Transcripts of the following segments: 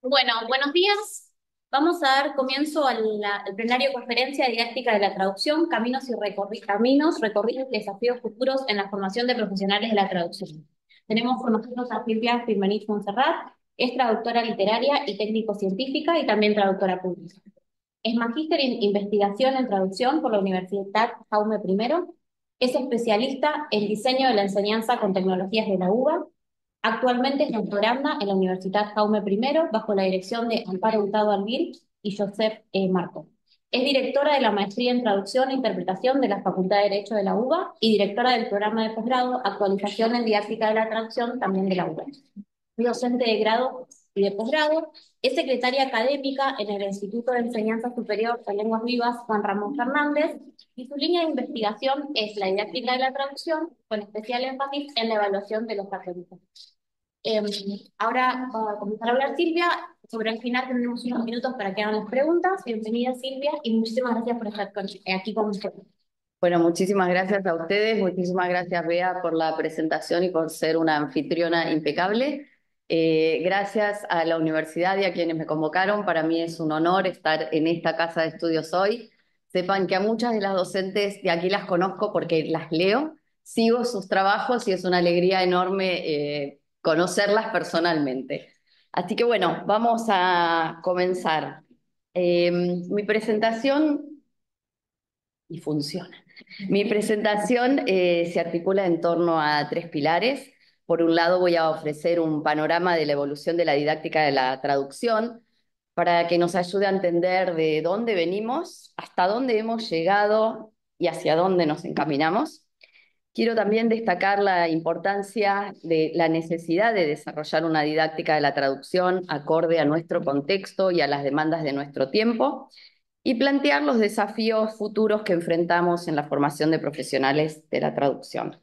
Bueno, buenos días. Vamos a dar comienzo al plenario Conferencia Didáctica de la Traducción, Caminos, Recorridos y Desafíos Futuros en la Formación de Profesionales de la Traducción. Tenemos con nosotros a Silvia Firmenich Monserrat, es traductora literaria y técnico-científica y también traductora pública. Es magíster en investigación en traducción por la Universidad Jaume I. Es especialista en diseño de la enseñanza con tecnologías de la UBA. Actualmente es doctoranda en la Universidad Jaume I bajo la dirección de Amparo Hurtado Albir y Josep Marco. Es directora de la Maestría en Traducción e Interpretación de la Facultad de Derecho de la UBA y directora del programa de posgrado Actualización en Didáctica de la Traducción también de la UBA. Es docente de grado y de posgrado. Es secretaria académica en el Instituto de Enseñanza Superior de Lenguas Vivas Juan Ramón Fernández y su línea de investigación es la didáctica de la traducción, con especial énfasis en la evaluación de los aprendizajes. Eh, Ahora va a comenzar a hablar Silvia. Sobre el final tenemos unos minutos para que hagan las preguntas. Bienvenida Silvia y muchísimas gracias por estar aquí con nosotros. Bueno, muchísimas gracias a ustedes, muchísimas gracias Bea por la presentación y por ser una anfitriona impecable. Gracias a la universidad y a quienes me convocaron. Para mí es un honor estar en esta casa de estudios hoy. Sepan que a muchas de las docentes de aquí las conozco porque las leo, sigo sus trabajos y es una alegría enorme conocerlas personalmente. Así que bueno, vamos a comenzar. Mi presentación y funciona. Mi presentación se articula en torno a tres pilares. Por un lado, voy a ofrecer un panorama de la evolución de la didáctica de la traducción para que nos ayude a entender de dónde venimos, hasta dónde hemos llegado y hacia dónde nos encaminamos. Quiero también destacar la importancia de la necesidad de desarrollar una didáctica de la traducción acorde a nuestro contexto y a las demandas de nuestro tiempo y plantear los desafíos futuros que enfrentamos en la formación de profesionales de la traducción.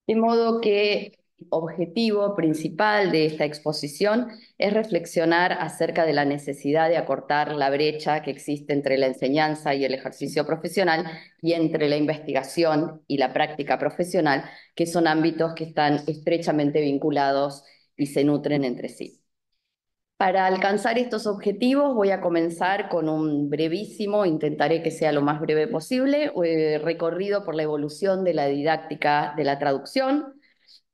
De modo que el objetivo principal de esta exposición es reflexionar acerca de la necesidad de acortar la brecha que existe entre la enseñanza y el ejercicio profesional y entre la investigación y la práctica profesional, que son ámbitos que están estrechamente vinculados y se nutren entre sí. Para alcanzar estos objetivos voy a comenzar con un brevísimo, intentaré que sea lo más breve posible, recorrido por la evolución de la didáctica de la traducción.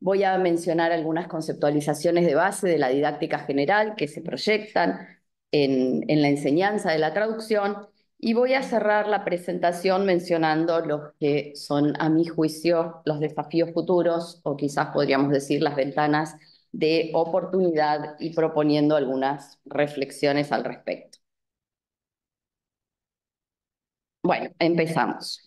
Voy a mencionar algunas conceptualizaciones de base de la didáctica general que se proyectan en la enseñanza de la traducción y voy a cerrar la presentación mencionando los que son, a mi juicio, los desafíos futuros o quizás podríamos decir las ventanas de oportunidad y proponiendo algunas reflexiones al respecto. Bueno, empezamos.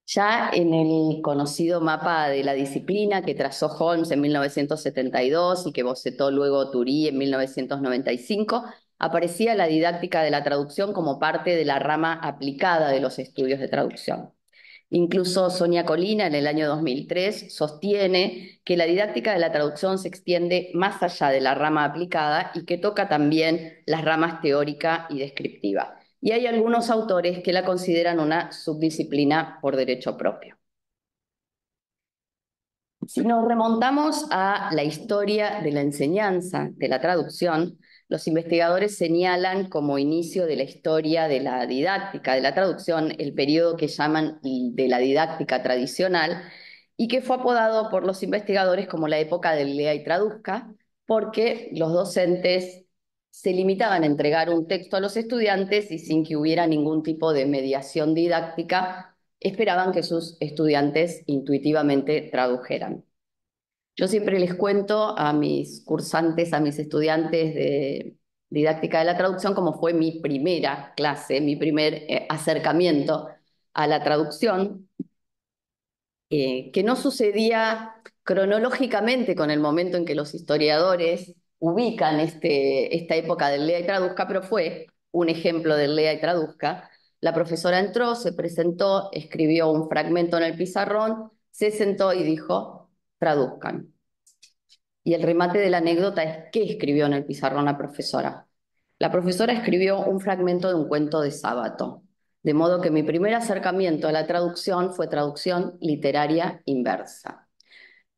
Ya en el conocido mapa de la disciplina que trazó Holmes en 1972 y que bocetó luego Thury en 1995, aparecía la didáctica de la traducción como parte de la rama aplicada de los estudios de traducción. Incluso Sonia Colina en el año 2003 sostiene que la didáctica de la traducción se extiende más allá de la rama aplicada y que toca también las ramas teórica y descriptiva. Y hay algunos autores que la consideran una subdisciplina por derecho propio. Si nos remontamos a la historia de la enseñanza de la traducción, los investigadores señalan como inicio de la historia de la didáctica de la traducción el periodo que llaman de la didáctica tradicional y que fue apodado por los investigadores como la época del lea y traduzca, porque los docentes se limitaban a entregar un texto a los estudiantes y sin que hubiera ningún tipo de mediación didáctica, esperaban que sus estudiantes intuitivamente tradujeran. Yo siempre les cuento a mis cursantes, a mis estudiantes de didáctica de la traducción, cómo fue mi primera clase, mi primer acercamiento a la traducción, que no sucedía cronológicamente con el momento en que los historiadores ubican esta época del lea y traduzca, pero fue un ejemplo del lea y traduzca. La profesora entró, se presentó, escribió un fragmento en el pizarrón, se sentó y dijo, traduzcan. Y el remate de la anécdota es qué escribió en el pizarrón la profesora. La profesora escribió un fragmento de un cuento de Sábato, de modo que mi primer acercamiento a la traducción fue traducción literaria inversa.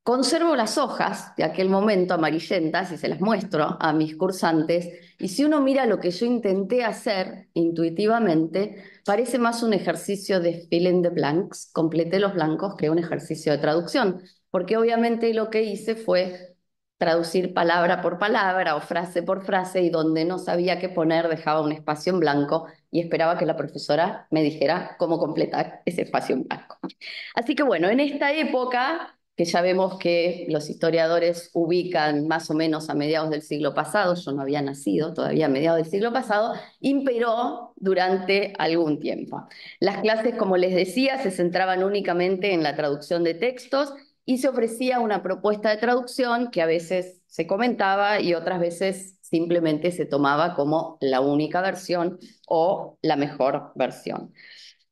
conservo las hojas de aquel momento amarillentas y se las muestro a mis cursantes, y si uno mira lo que yo intenté hacer intuitivamente, parece más un ejercicio de fill in the blanks, completé los blancos, que un ejercicio de traducción, porque obviamente lo que hice fue traducir palabra por palabra o frase por frase, y donde no sabía qué poner dejaba un espacio en blanco y esperaba que la profesora me dijera cómo completar ese espacio en blanco. Así que bueno, en esta época, que ya vemos que los historiadores ubican más o menos a mediados del siglo pasado, yo no había nacido todavía a mediados del siglo pasado, imperó durante algún tiempo. Las clases, como les decía, se centraban únicamente en la traducción de textos y se ofrecía una propuesta de traducción que a veces se comentaba y otras veces simplemente se tomaba como la única versión o la mejor versión.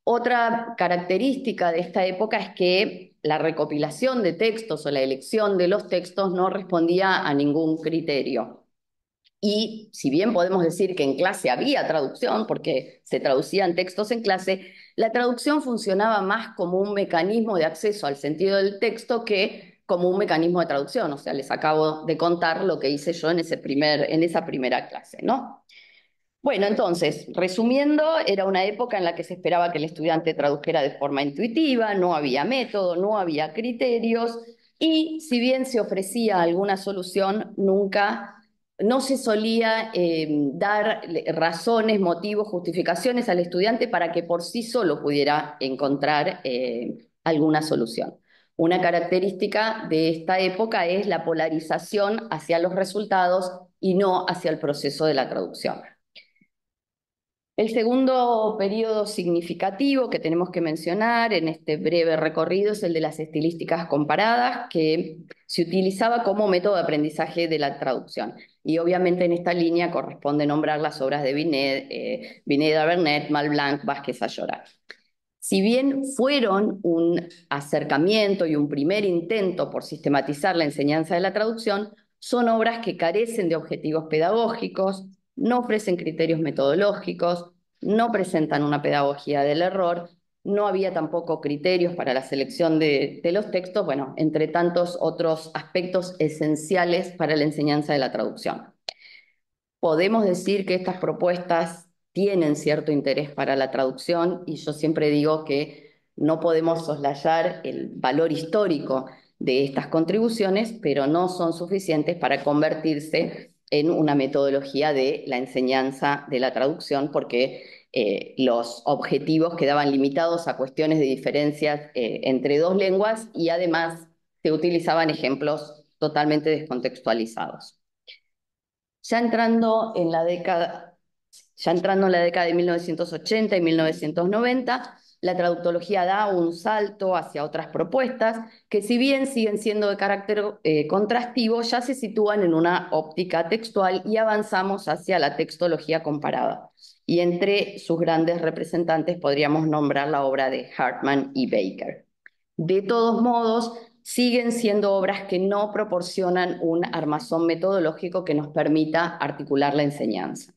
Otra característica de esta época es que la recopilación de textos o la elección de los textos no respondía a ningún criterio. Y si bien podemos decir que en clase había traducción, porque se traducían textos en clase, la traducción funcionaba más como un mecanismo de acceso al sentido del texto que como un mecanismo de traducción. O sea, les acabo de contar lo que hice yo en esa primera clase, ¿no? Bueno, entonces, resumiendo, era una época en la que se esperaba que el estudiante tradujera de forma intuitiva, no había método, no había criterios, y si bien se ofrecía alguna solución, no se solía dar razones, motivos, justificaciones al estudiante para que por sí solo pudiera encontrar alguna solución. Una característica de esta época es la polarización hacia los resultados y no hacia el proceso de la traducción. El segundo periodo significativo que tenemos que mencionar en este breve recorrido es el de las estilísticas comparadas, que se utilizaba como método de aprendizaje de la traducción. Y obviamente en esta línea corresponde nombrar las obras de Bineda, Vernet, Malblanc, Vázquez Ayora. Si bien fueron un acercamiento y un primer intento por sistematizar la enseñanza de la traducción, son obras que carecen de objetivos pedagógicos, no ofrecen criterios metodológicos, no presentan una pedagogía del error, no había tampoco criterios para la selección de los textos, bueno, entre tantos otros aspectos esenciales para la enseñanza de la traducción. Podemos decir que estas propuestas tienen cierto interés para la traducción, y yo siempre digo que no podemos soslayar el valor histórico de estas contribuciones, pero no son suficientes para convertirse en una metodología de la enseñanza de la traducción, porque los objetivos quedaban limitados a cuestiones de diferencias entre dos lenguas, y además se utilizaban ejemplos totalmente descontextualizados. Ya entrando en la década de 1980 y 1990, la traductología da un salto hacia otras propuestas que, si bien siguen siendo de carácter contrastivo, ya se sitúan en una óptica textual y avanzamos hacia la textología comparada. Y entre sus grandes representantes podríamos nombrar la obra de Hartman y Baker. De todos modos, siguen siendo obras que no proporcionan un armazón metodológico que nos permita articular la enseñanza.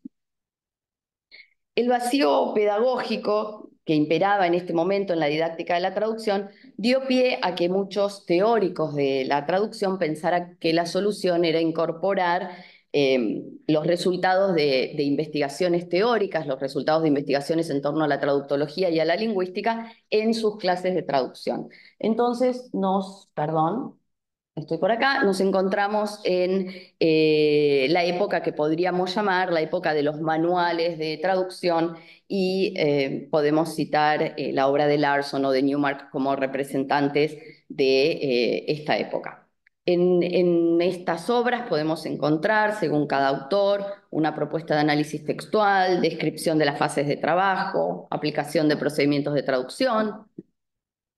El vacío pedagógico que imperaba en este momento en la didáctica de la traducción dio pie a que muchos teóricos de la traducción pensaran que la solución era incorporar los resultados de investigaciones teóricas, los resultados de investigaciones en torno a la traductología y a la lingüística en sus clases de traducción. Entonces estoy por acá, nos encontramos en la época que podríamos llamar la época de los manuales de traducción, y podemos citar la obra de Larson o de Newmark como representantes de esta época. En estas obras podemos encontrar, según cada autor, una propuesta de análisis textual, descripción de las fases de trabajo, aplicación de procedimientos de traducción,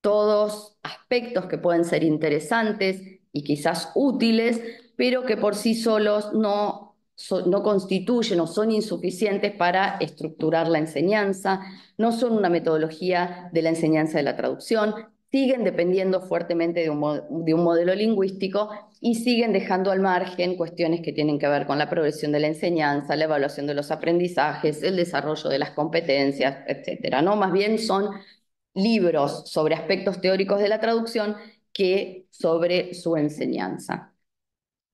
todos aspectos que pueden ser interesantes y quizás útiles, pero que por sí solos no constituyen o son insuficientes para estructurar la enseñanza, no son una metodología de la enseñanza de la traducción, siguen dependiendo fuertemente de un modelo lingüístico y siguen dejando al margen cuestiones que tienen que ver con la progresión de la enseñanza, la evaluación de los aprendizajes, el desarrollo de las competencias, etcétera, ¿no? Más bien son libros sobre aspectos teóricos de la traducción que sobre su enseñanza.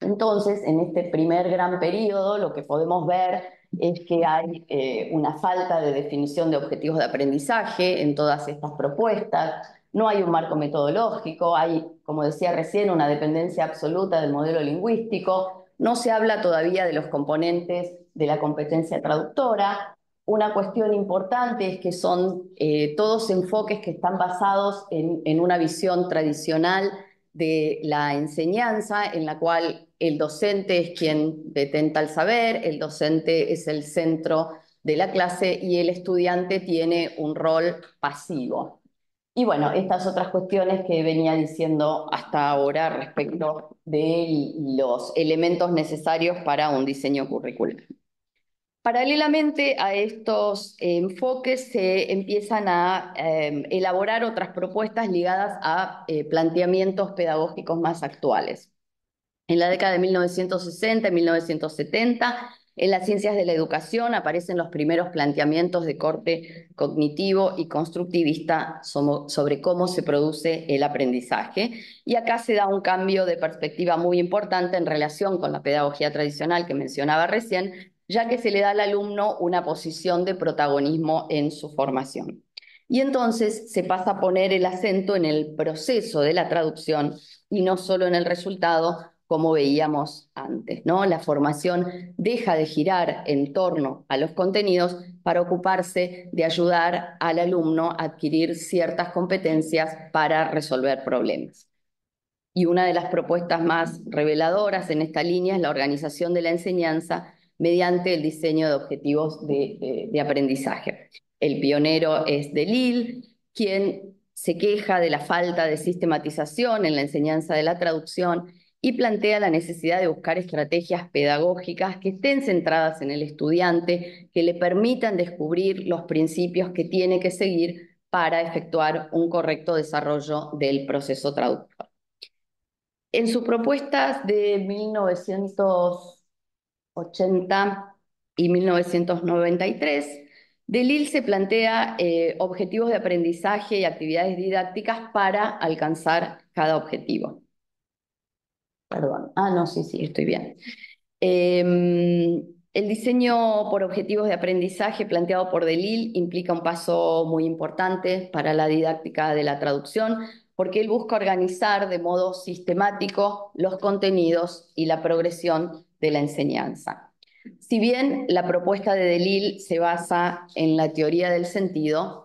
Entonces, en este primer gran periodo, lo que podemos ver es que hay una falta de definición de objetivos de aprendizaje en todas estas propuestas, no hay un marco metodológico, hay, como decía recién, una dependencia absoluta del modelo lingüístico, no se habla todavía de los componentes de la competencia traductora. Una cuestión importante es que son todos enfoques que están basados en una visión tradicional de la enseñanza, en la cual el docente es quien detenta el saber, el docente es el centro de la clase y el estudiante tiene un rol pasivo. Y bueno, estas otras cuestiones que venía diciendo hasta ahora respecto de los elementos necesarios para un diseño curricular. Paralelamente a estos enfoques se empiezan a elaborar otras propuestas ligadas a planteamientos pedagógicos más actuales. En la década de 1960 y 1970, en las ciencias de la educación aparecen los primeros planteamientos de corte cognitivo y constructivista sobre cómo se produce el aprendizaje. Y acá se da un cambio de perspectiva muy importante en relación con la pedagogía tradicional que mencionaba recién, ya que se le da al alumno una posición de protagonismo en su formación. Y entonces se pasa a poner el acento en el proceso de la traducción y no solo en el resultado, como veíamos antes, ¿no? La formación deja de girar en torno a los contenidos para ocuparse de ayudar al alumno a adquirir ciertas competencias para resolver problemas. Y una de las propuestas más reveladoras en esta línea es la organización de la enseñanza mediante el diseño de objetivos de aprendizaje. El pionero es Delille, quien se queja de la falta de sistematización en la enseñanza de la traducción y plantea la necesidad de buscar estrategias pedagógicas que estén centradas en el estudiante, que le permitan descubrir los principios que tiene que seguir para efectuar un correcto desarrollo del proceso traductor. En sus propuestas de 1980 y 1993, Delille se plantea objetivos de aprendizaje y actividades didácticas para alcanzar cada objetivo. Perdón. Ah, no, sí, estoy bien. El diseño por objetivos de aprendizaje planteado por Delille implica un paso muy importante para la didáctica de la traducción, porque él busca organizar de modo sistemático los contenidos y la progresión de la enseñanza. Si bien la propuesta de Delille se basa en la teoría del sentido,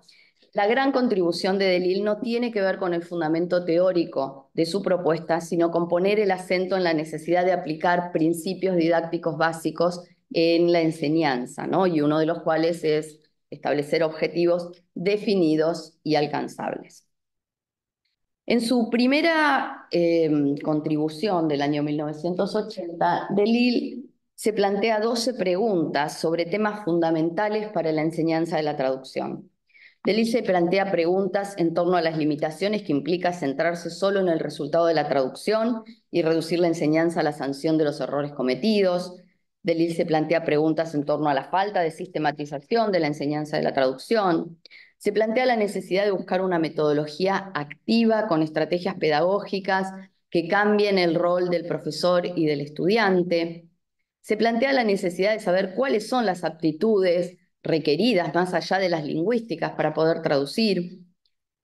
la gran contribución de Delille no tiene que ver con el fundamento teórico de su propuesta, sino con poner el acento en la necesidad de aplicar principios didácticos básicos en la enseñanza, ¿no? Y uno de los cuales es establecer objetivos definidos y alcanzables. En su primera contribución del año 1980, Delille se plantea 12 preguntas sobre temas fundamentales para la enseñanza de la traducción. Delille se plantea preguntas en torno a las limitaciones que implica centrarse solo en el resultado de la traducción y reducir la enseñanza a la sanción de los errores cometidos. Delille se plantea preguntas en torno a la falta de sistematización de la enseñanza de la traducción. Se plantea la necesidad de buscar una metodología activa con estrategias pedagógicas que cambien el rol del profesor y del estudiante. Se plantea la necesidad de saber cuáles son las aptitudes requeridas más allá de las lingüísticas para poder traducir.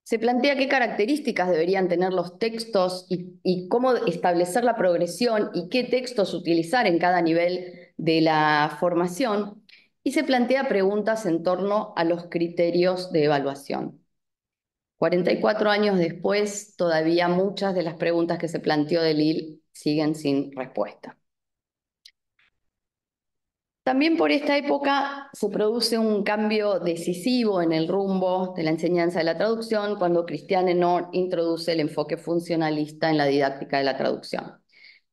Se plantea qué características deberían tener los textos y cómo establecer la progresión y qué textos utilizar en cada nivel de la formación. Y se plantea preguntas en torno a los criterios de evaluación. 44 años después, todavía muchas de las preguntas que se planteó Delille siguen sin respuesta. También por esta época se produce un cambio decisivo en el rumbo de la enseñanza de la traducción cuando Christiane Nord introduce el enfoque funcionalista en la didáctica de la traducción.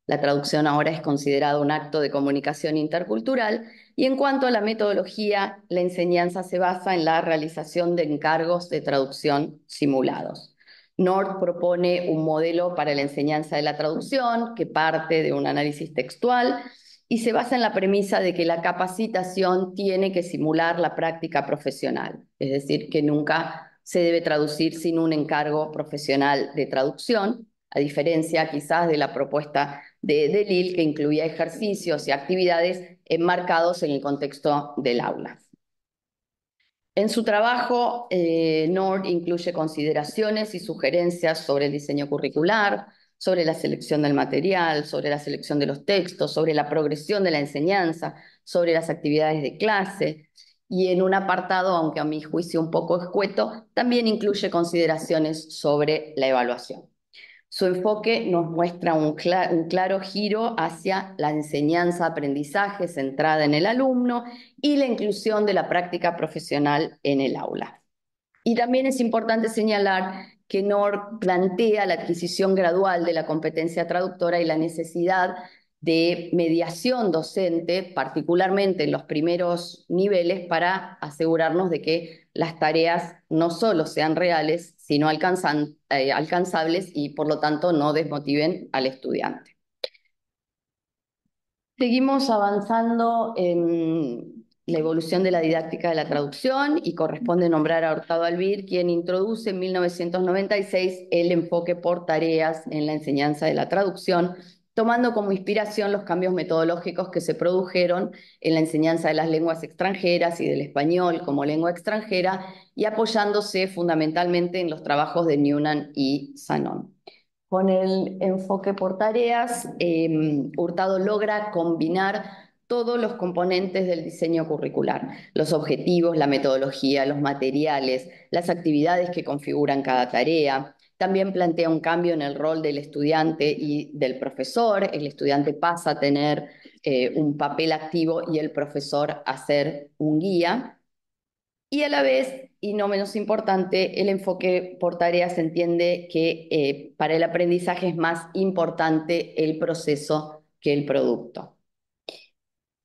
La traducción ahora es considerada un acto de comunicación intercultural y en cuanto a la metodología, la enseñanza se basa en la realización de encargos de traducción simulados. Nord propone un modelo para la enseñanza de la traducción que parte de un análisis textual y se basa en la premisa de que la capacitación tiene que simular la práctica profesional, es decir, que nunca se debe traducir sin un encargo profesional de traducción. a diferencia quizás de la propuesta de Lille, que incluía ejercicios y actividades enmarcados en el contexto del aula. En su trabajo, Nord incluye consideraciones y sugerencias sobre el diseño curricular, sobre la selección del material, sobre la selección de los textos, sobre la progresión de la enseñanza, sobre las actividades de clase. Y en un apartado, aunque a mi juicio un poco escueto, también incluye consideraciones sobre la evaluación. Su enfoque nos muestra un claro giro hacia la enseñanza-aprendizaje centrada en el alumno y la inclusión de la práctica profesional en el aula. Y también es importante señalar que NOR plantea la adquisición gradual de la competencia traductora y la necesidad de mediación docente, particularmente en los primeros niveles, para asegurarnos de que las tareas no solo sean reales, sino alcanzables y por lo tanto no desmotiven al estudiante. Seguimos avanzando en la evolución de la didáctica de la traducción y corresponde nombrar a Hurtado Albir, quien introduce en 1996 el enfoque por tareas en la enseñanza de la traducción, tomando como inspiración los cambios metodológicos que se produjeron en la enseñanza de las lenguas extranjeras y del español como lengua extranjera y apoyándose fundamentalmente en los trabajos de Newnan y Sanon. Con el enfoque por tareas, Hurtado logra combinar todos los componentes del diseño curricular, los objetivos, la metodología, los materiales, las actividades que configuran cada tarea. También plantea un cambio en el rol del estudiante y del profesor. El estudiante pasa a tener un papel activo y el profesor a ser un guía. Y a la vez, y no menos importante, el enfoque por tareas entiende que para el aprendizaje es más importante el proceso que el producto.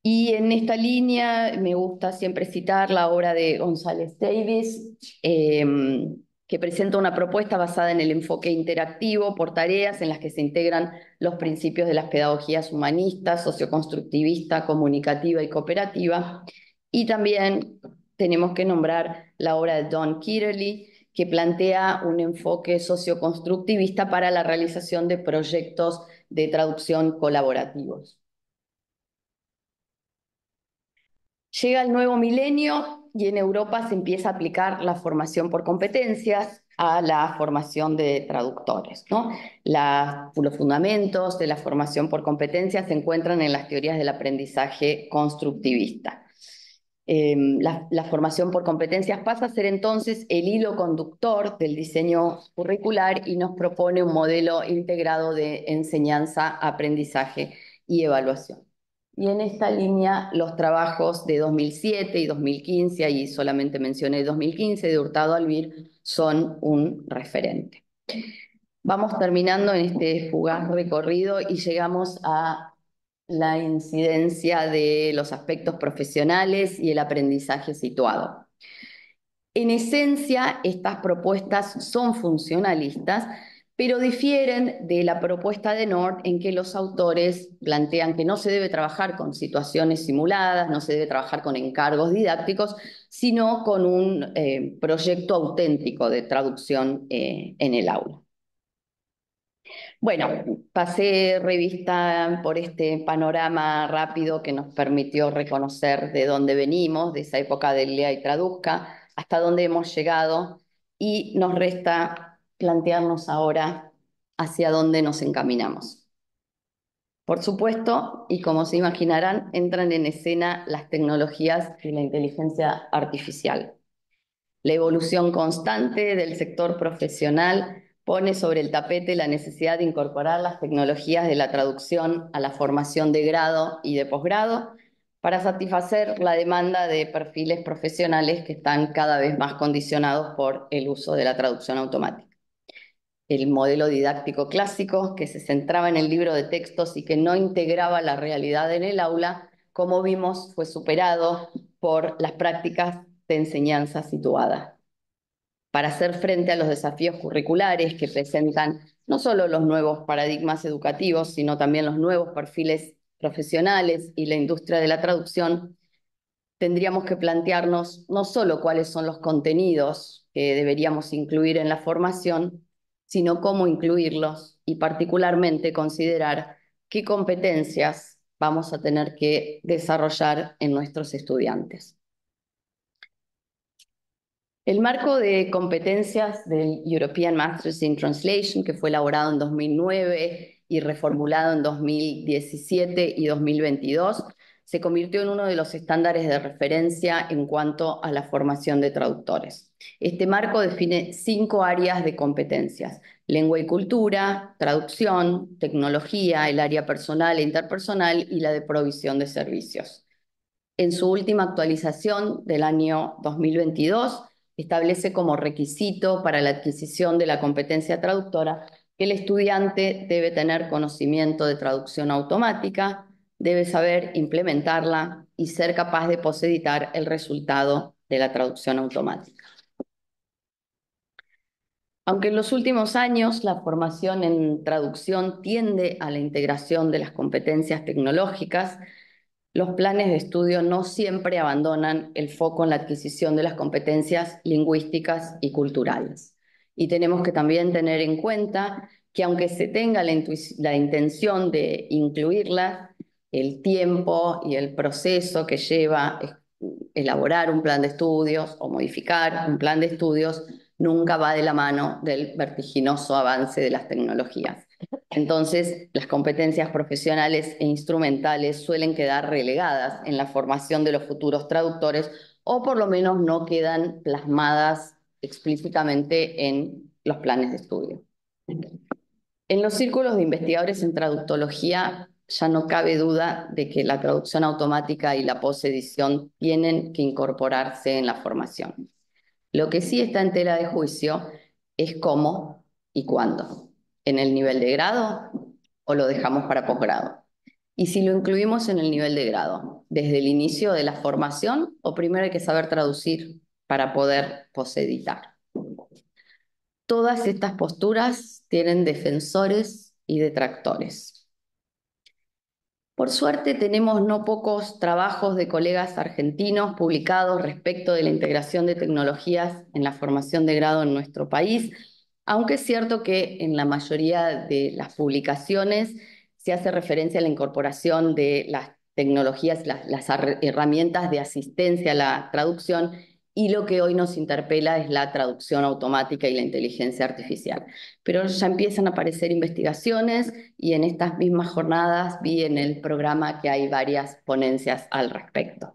Y en esta línea me gusta siempre citar la obra de González Davis, que presenta una propuesta basada en el enfoque interactivo por tareas en las que se integran los principios de las pedagogías humanistas, socioconstructivista, comunicativa y cooperativa. Y también tenemos que nombrar la obra de Don Kitterly, que plantea un enfoque socioconstructivista para la realización de proyectos de traducción colaborativos. Llega el nuevo milenio y en Europa se empieza a aplicar la formación por competencias a la formación de traductores, ¿no? Los fundamentos de la formación por competencias se encuentran en las teorías del aprendizaje constructivista. La formación por competencias pasa a ser entonces el hilo conductor del diseño curricular y nos propone un modelo integrado de enseñanza, aprendizaje y evaluación. Y en esta línea los trabajos de 2007 y 2015, y solamente mencioné 2015, de Hurtado Albir, son un referente. Vamos terminando en este fugaz recorrido y llegamos a la incidencia de los aspectos profesionales y el aprendizaje situado. En esencia, estas propuestas son funcionalistas, pero difieren de la propuesta de Nord en que los autores plantean que no se debe trabajar con situaciones simuladas, no se debe trabajar con encargos didácticos, sino con un proyecto auténtico de traducción en el aula. Bueno, pasé revista por este panorama rápido que nos permitió reconocer de dónde venimos, de esa época del Lea y Traduzca, hasta dónde hemos llegado, y nos resta plantearnos ahora hacia dónde nos encaminamos. Por supuesto, y como se imaginarán, entran en escena las tecnologías y la inteligencia artificial. La evolución constante del sector profesional pone sobre el tapete la necesidad de incorporar las tecnologías de la traducción a la formación de grado y de posgrado para satisfacer la demanda de perfiles profesionales que están cada vez más condicionados por el uso de la traducción automática. El modelo didáctico clásico, que se centraba en el libro de textos y que no integraba la realidad en el aula, como vimos, fue superado por las prácticas de enseñanza situada. Para hacer frente a los desafíos curriculares que presentan no solo los nuevos paradigmas educativos, sino también los nuevos perfiles profesionales y la industria de la traducción, tendríamos que plantearnos no solo cuáles son los contenidos que deberíamos incluir en la formación, sino cómo incluirlos y particularmente considerar qué competencias vamos a tener que desarrollar en nuestros estudiantes. El marco de competencias del European Masters in Translation, que fue elaborado en 2009 y reformulado en 2017 y 2022, se convirtió en uno de los estándares de referencia en cuanto a la formación de traductores. Este marco define 5 áreas de competencias: lengua y cultura, traducción, tecnología, el área personal e interpersonal y la de provisión de servicios. En su última actualización del año 2022, establece como requisito para la adquisición de la competencia traductora que el estudiante debe tener conocimiento de traducción automática, debe saber implementarla y ser capaz de poseditar el resultado de la traducción automática. Aunque en los últimos años la formación en traducción tiende a la integración de las competencias tecnológicas, los planes de estudio no siempre abandonan el foco en la adquisición de las competencias lingüísticas y culturales. Y tenemos que también tener en cuenta que aunque se tenga la intención de incluirlas, el tiempo y el proceso que lleva elaborar un plan de estudios o modificar un plan de estudios nunca va de la mano del vertiginoso avance de las tecnologías. Entonces, las competencias profesionales e instrumentales suelen quedar relegadas en la formación de los futuros traductores o por lo menos no quedan plasmadas explícitamente en los planes de estudio. En los círculos de investigadores en traductología ya no cabe duda de que la traducción automática y la posedición tienen que incorporarse en la formación. Lo que sí está en tela de juicio es cómo y cuándo. ¿En el nivel de grado o lo dejamos para posgrado? Y si lo incluimos en el nivel de grado, ¿desde el inicio de la formación o primero hay que saber traducir para poder poseditar? Todas estas posturas tienen defensores y detractores. Por suerte tenemos no pocos trabajos de colegas argentinos publicados respecto de la integración de tecnologías en la formación de grado en nuestro país, aunque es cierto que en la mayoría de las publicaciones se hace referencia a la incorporación de las tecnologías, las herramientas de asistencia a la traducción, y lo que hoy nos interpela es la traducción automática y la inteligencia artificial. Pero ya empiezan a aparecer investigaciones y en estas mismas jornadas vi en el programa que hay varias ponencias al respecto.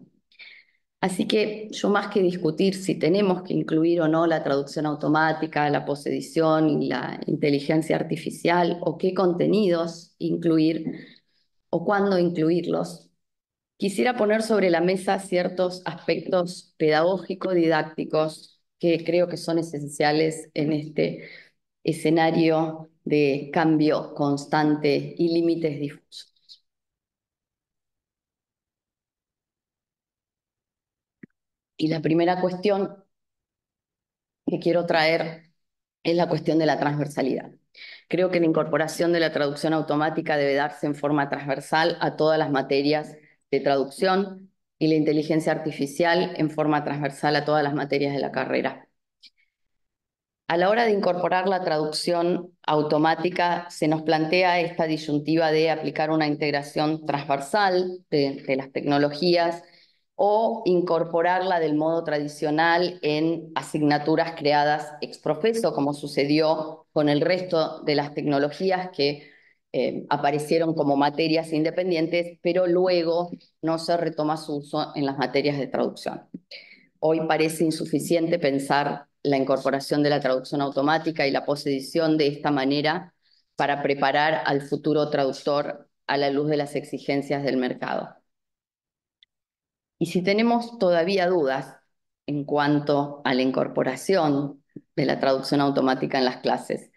Así que yo, más que discutir si tenemos que incluir o no la traducción automática, la posedición y la inteligencia artificial, o qué contenidos incluir o cuándo incluirlos, quisiera poner sobre la mesa ciertos aspectos pedagógico-didácticos que creo que son esenciales en este escenario de cambio constante y límites difusos. Y la primera cuestión que quiero traer es la cuestión de la transversalidad. Creo que la incorporación de la traducción automática debe darse en forma transversal a todas las materias de traducción y la inteligencia artificial en forma transversal a todas las materias de la carrera. A la hora de incorporar la traducción automática, se nos plantea esta disyuntiva de aplicar una integración transversal de las tecnologías o incorporarla del modo tradicional en asignaturas creadas ex professo, como sucedió con el resto de las tecnologías que aparecieron como materias independientes, pero luego no se retoma su uso en las materias de traducción. Hoy parece insuficiente pensar la incorporación de la traducción automática y la posedición de esta manera para preparar al futuro traductor a la luz de las exigencias del mercado. Y si tenemos todavía dudas en cuanto a la incorporación de la traducción automática en las clases,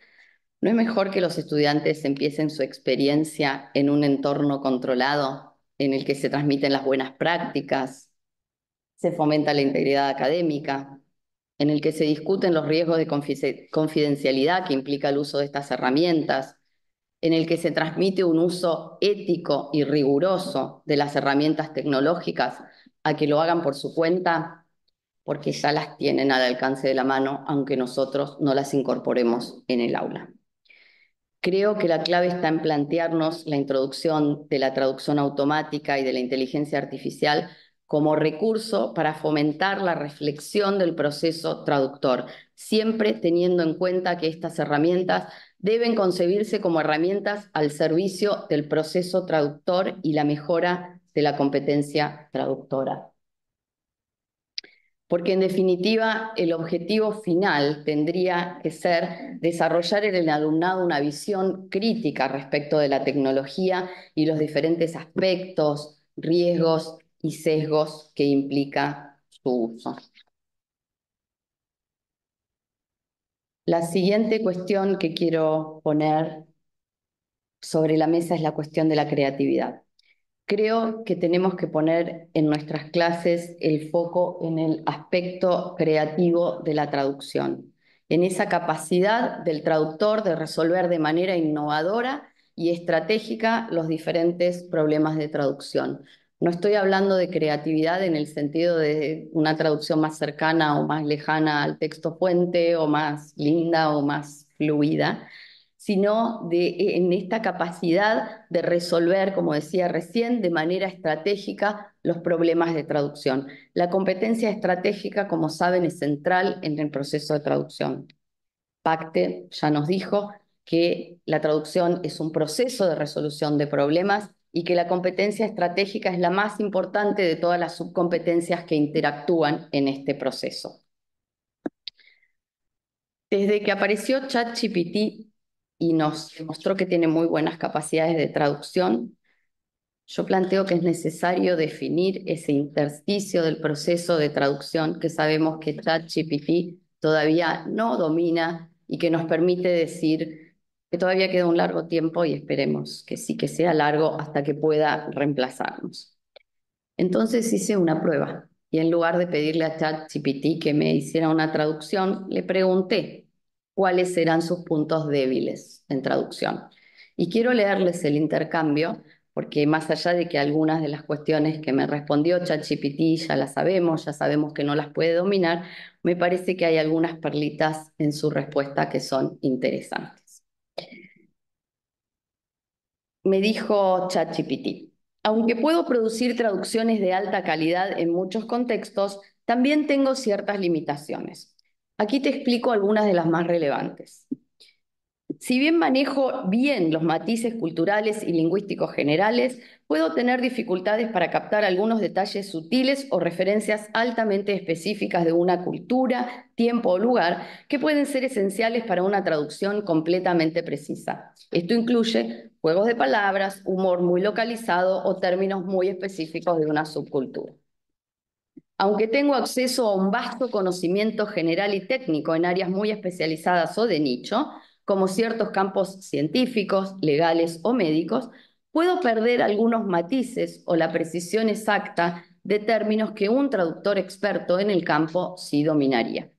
¿no es mejor que los estudiantes empiecen su experiencia en un entorno controlado en el que se transmiten las buenas prácticas, se fomenta la integridad académica, en el que se discuten los riesgos de confidencialidad que implica el uso de estas herramientas, en el que se transmite un uso ético y riguroso de las herramientas tecnológicas a que lo hagan por su cuenta, porque ya las tienen al alcance de la mano, aunque nosotros no las incorporemos en el aula? Creo que la clave está en plantearnos la introducción de la traducción automática y de la inteligencia artificial como recurso para fomentar la reflexión del proceso traductor, siempre teniendo en cuenta que estas herramientas deben concebirse como herramientas al servicio del proceso traductor y la mejora de la competencia traductora. Porque en definitiva el objetivo final tendría que ser desarrollar en el alumnado una visión crítica respecto de la tecnología y los diferentes aspectos, riesgos y sesgos que implica su uso. La siguiente cuestión que quiero poner sobre la mesa es la cuestión de la creatividad. Creo que tenemos que poner en nuestras clases el foco en el aspecto creativo de la traducción, en esa capacidad del traductor de resolver de manera innovadora y estratégica los diferentes problemas de traducción. No estoy hablando de creatividad en el sentido de una traducción más cercana o más lejana al texto fuente o más linda o más fluida, sino en esta capacidad de resolver, como decía recién, de manera estratégica los problemas de traducción. La competencia estratégica, como saben, es central en el proceso de traducción. Pacte ya nos dijo que la traducción es un proceso de resolución de problemas y que la competencia estratégica es la más importante de todas las subcompetencias que interactúan en este proceso. Desde que apareció ChatGPT y nos demostró que tiene muy buenas capacidades de traducción, yo planteo que es necesario definir ese intersticio del proceso de traducción que sabemos que ChatGPT todavía no domina y que nos permite decir que todavía queda un largo tiempo y esperemos que sí que sea largo hasta que pueda reemplazarnos. Entonces hice una prueba y en lugar de pedirle a ChatGPT que me hiciera una traducción, le pregunté cuáles eran sus puntos débiles en traducción. Y quiero leerles el intercambio porque más allá de que algunas de las cuestiones que me respondió ChatGPT ya sabemos que no las puede dominar, me parece que hay algunas perlitas en su respuesta que son interesantes. Me dijo ChatGPT: aunque puedo producir traducciones de alta calidad en muchos contextos, también tengo ciertas limitaciones. Aquí te explico algunas de las más relevantes. Si bien manejo bien los matices culturales y lingüísticos generales, puedo tener dificultades para captar algunos detalles sutiles o referencias altamente específicas de una cultura, tiempo o lugar que pueden ser esenciales para una traducción completamente precisa. Esto incluye juegos de palabras, humor muy localizado o términos muy específicos de una subcultura. Aunque tengo acceso a un vasto conocimiento general y técnico en áreas muy especializadas o de nicho, como ciertos campos científicos, legales o médicos, puedo perder algunos matices o la precisión exacta de términos que un traductor experto en el campo sí dominaría.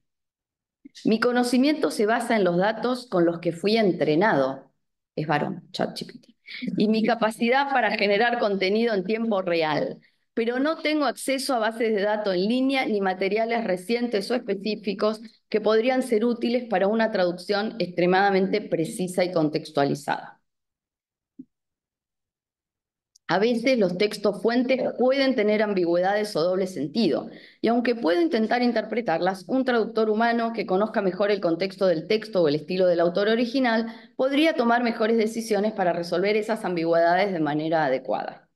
Mi conocimiento se basa en los datos con los que fui entrenado, es varón, ChatGPT, y mi capacidad para generar contenido en tiempo real, pero no tengo acceso a bases de datos en línea ni materiales recientes o específicos que podrían ser útiles para una traducción extremadamente precisa y contextualizada. A veces los textos fuentes pueden tener ambigüedades o doble sentido, y aunque puedo intentar interpretarlas, un traductor humano que conozca mejor el contexto del texto o el estilo del autor original podría tomar mejores decisiones para resolver esas ambigüedades de manera adecuada.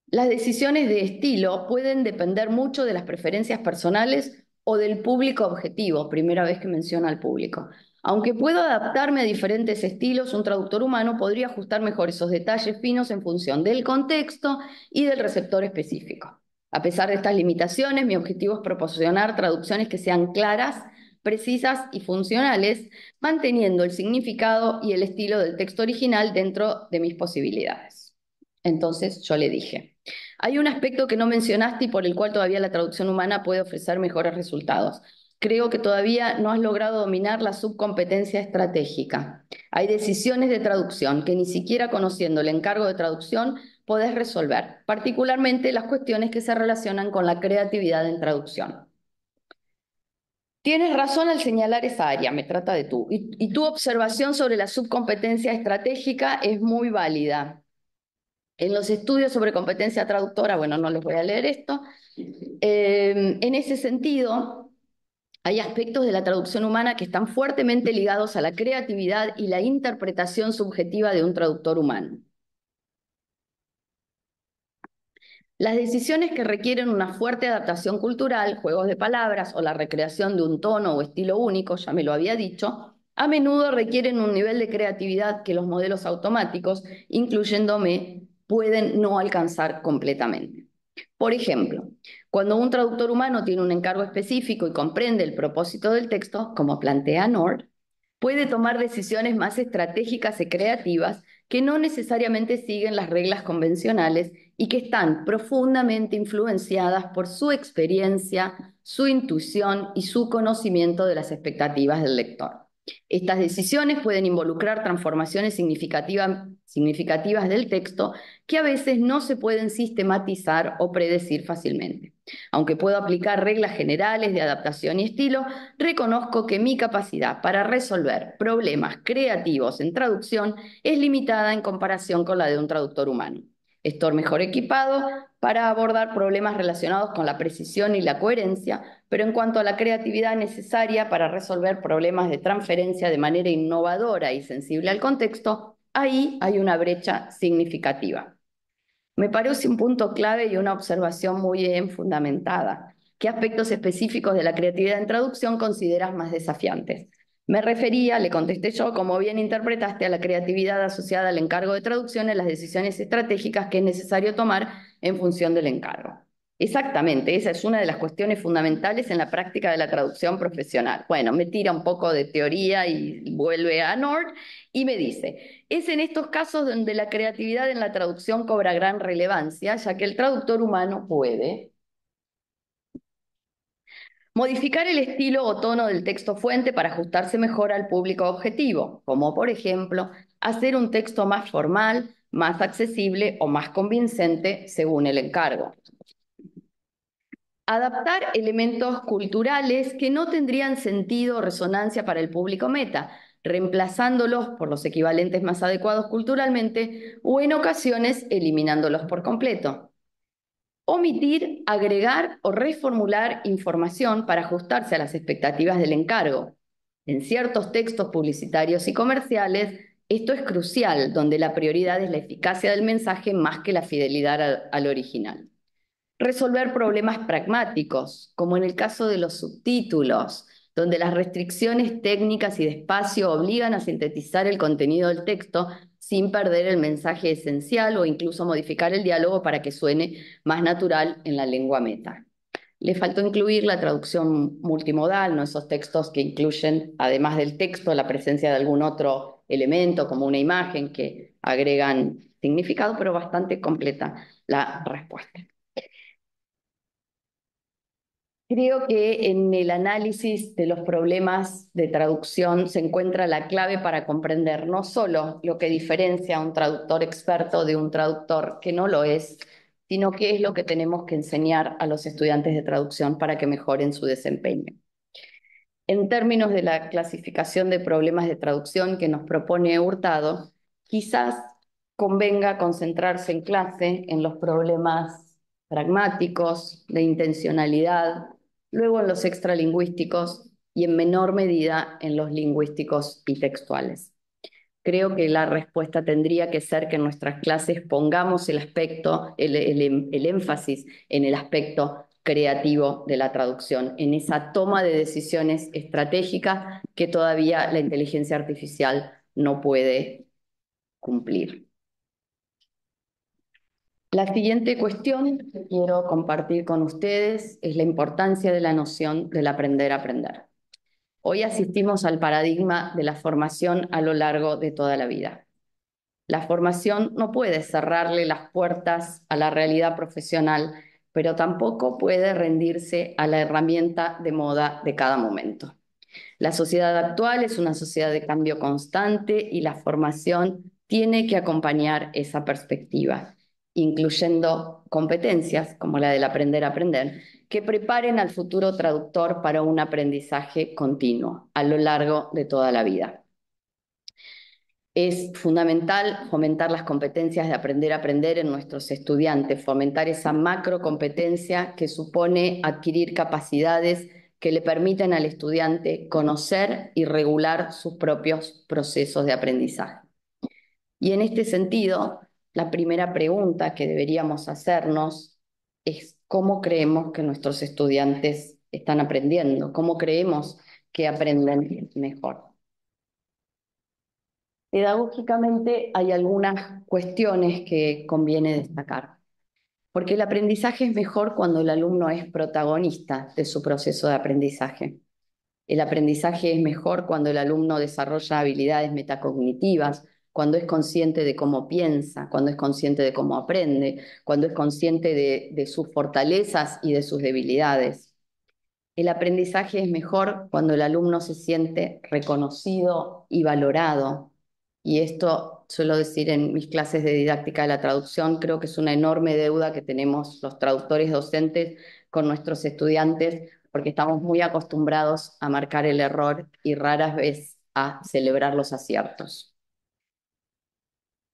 Las decisiones de estilo pueden depender mucho de las preferencias personales o del público objetivo, primera vez que menciona al público. Aunque puedo adaptarme a diferentes estilos, un traductor humano podría ajustar mejor esos detalles finos en función del contexto y del receptor específico. A pesar de estas limitaciones, mi objetivo es proporcionar traducciones que sean claras, precisas y funcionales, manteniendo el significado y el estilo del texto original dentro de mis posibilidades. Entonces yo le dije: hay un aspecto que no mencionaste y por el cual todavía la traducción humana puede ofrecer mejores resultados. Creo que todavía no has logrado dominar la subcompetencia estratégica. Hay decisiones de traducción que ni siquiera conociendo el encargo de traducción podés resolver, particularmente las cuestiones que se relacionan con la creatividad en traducción. Tienes razón al señalar esa área, me trata de tú. Y tu observación sobre la subcompetencia estratégica es muy válida. En los estudios sobre competencia traductora, bueno, no les voy a leer esto. En ese sentido, hay aspectos de la traducción humana que están fuertemente ligados a la creatividad y la interpretación subjetiva de un traductor humano. Las decisiones que requieren una fuerte adaptación cultural, juegos de palabras o la recreación de un tono o estilo único, ya me lo había dicho, a menudo requieren un nivel de creatividad que los modelos automáticos, incluyéndome, pueden no alcanzar completamente. Por ejemplo, cuando un traductor humano tiene un encargo específico y comprende el propósito del texto, como plantea Nord, puede tomar decisiones más estratégicas y creativas que no necesariamente siguen las reglas convencionales y que están profundamente influenciadas por su experiencia, su intuición y su conocimiento de las expectativas del lector. Estas decisiones pueden involucrar transformaciones significativas del texto que a veces no se pueden sistematizar o predecir fácilmente. Aunque puedo aplicar reglas generales de adaptación y estilo, reconozco que mi capacidad para resolver problemas creativos en traducción es limitada en comparación con la de un traductor humano. Estoy mejor equipado para abordar problemas relacionados con la precisión y la coherencia, pero en cuanto a la creatividad necesaria para resolver problemas de transferencia de manera innovadora y sensible al contexto, ahí hay una brecha significativa. Me parece un punto clave y una observación muy bien fundamentada. ¿Qué aspectos específicos de la creatividad en traducción consideras más desafiantes? Me refería, le contesté yo, como bien interpretaste, a la creatividad asociada al encargo de traducción en las decisiones estratégicas que es necesario tomar en función del encargo. Exactamente, esa es una de las cuestiones fundamentales en la práctica de la traducción profesional. Bueno, me tira un poco de teoría y vuelve a Nord y me dice, es en estos casos donde la creatividad en la traducción cobra gran relevancia, ya que el traductor humano puede modificar el estilo o tono del texto fuente para ajustarse mejor al público objetivo, como por ejemplo hacer un texto más formal, más accesible o más convincente según el encargo. Adaptar elementos culturales que no tendrían sentido o resonancia para el público meta, reemplazándolos por los equivalentes más adecuados culturalmente o en ocasiones eliminándolos por completo. Omitir, agregar o reformular información para ajustarse a las expectativas del encargo. En ciertos textos publicitarios y comerciales, esto es crucial, donde la prioridad es la eficacia del mensaje más que la fidelidad al original. Resolver problemas pragmáticos, como en el caso de los subtítulos, donde las restricciones técnicas y de espacio obligan a sintetizar el contenido del texto sin perder el mensaje esencial o incluso modificar el diálogo para que suene más natural en la lengua meta. Le faltó incluir la traducción multimodal, ¿no? Esos textos que incluyen, además del texto, la presencia de algún otro elemento, como una imagen, que agregan significado, pero bastante completa la respuesta. Creo que en el análisis de los problemas de traducción se encuentra la clave para comprender no solo lo que diferencia a un traductor experto de un traductor que no lo es, sino qué es lo que tenemos que enseñar a los estudiantes de traducción para que mejoren su desempeño. En términos de la clasificación de problemas de traducción que nos propone Hurtado, quizás convenga concentrarse en clase en los problemas pragmáticos, de intencionalidad, luego en los extralingüísticos y en menor medida en los lingüísticos y textuales. Creo que la respuesta tendría que ser que en nuestras clases pongamos el aspecto, el énfasis en el aspecto creativo de la traducción, en esa toma de decisiones estratégicas que todavía la inteligencia artificial no puede cumplir. La siguiente cuestión que quiero compartir con ustedes es la importancia de la noción del aprender a aprender. Hoy asistimos al paradigma de la formación a lo largo de toda la vida. La formación no puede cerrarle las puertas a la realidad profesional, pero tampoco puede rendirse a la herramienta de moda de cada momento. La sociedad actual es una sociedad de cambio constante y la formación tiene que acompañar esa perspectiva. incluyendo competencias como la del aprender a aprender, que preparen al futuro traductor para un aprendizaje continuo a lo largo de toda la vida. Es fundamental fomentar las competencias de aprender a aprender en nuestros estudiantes, fomentar esa macrocompetencia que supone adquirir capacidades que le permiten al estudiante conocer y regular sus propios procesos de aprendizaje. Y en este sentido, la primera pregunta que deberíamos hacernos es cómo creemos que nuestros estudiantes están aprendiendo, cómo creemos que aprenden mejor. Pedagógicamente hay algunas cuestiones que conviene destacar, porque el aprendizaje es mejor cuando el alumno es protagonista de su proceso de aprendizaje. El aprendizaje es mejor cuando el alumno desarrolla habilidades metacognitivas, cuando es consciente de cómo piensa, cuando es consciente de cómo aprende, cuando es consciente de sus fortalezas y de sus debilidades. El aprendizaje es mejor cuando el alumno se siente reconocido y valorado. Y esto suelo decir en mis clases de didáctica de la traducción, creo que es una enorme deuda que tenemos los traductores docentes con nuestros estudiantes, porque estamos muy acostumbrados a marcar el error y raras veces a celebrar los aciertos.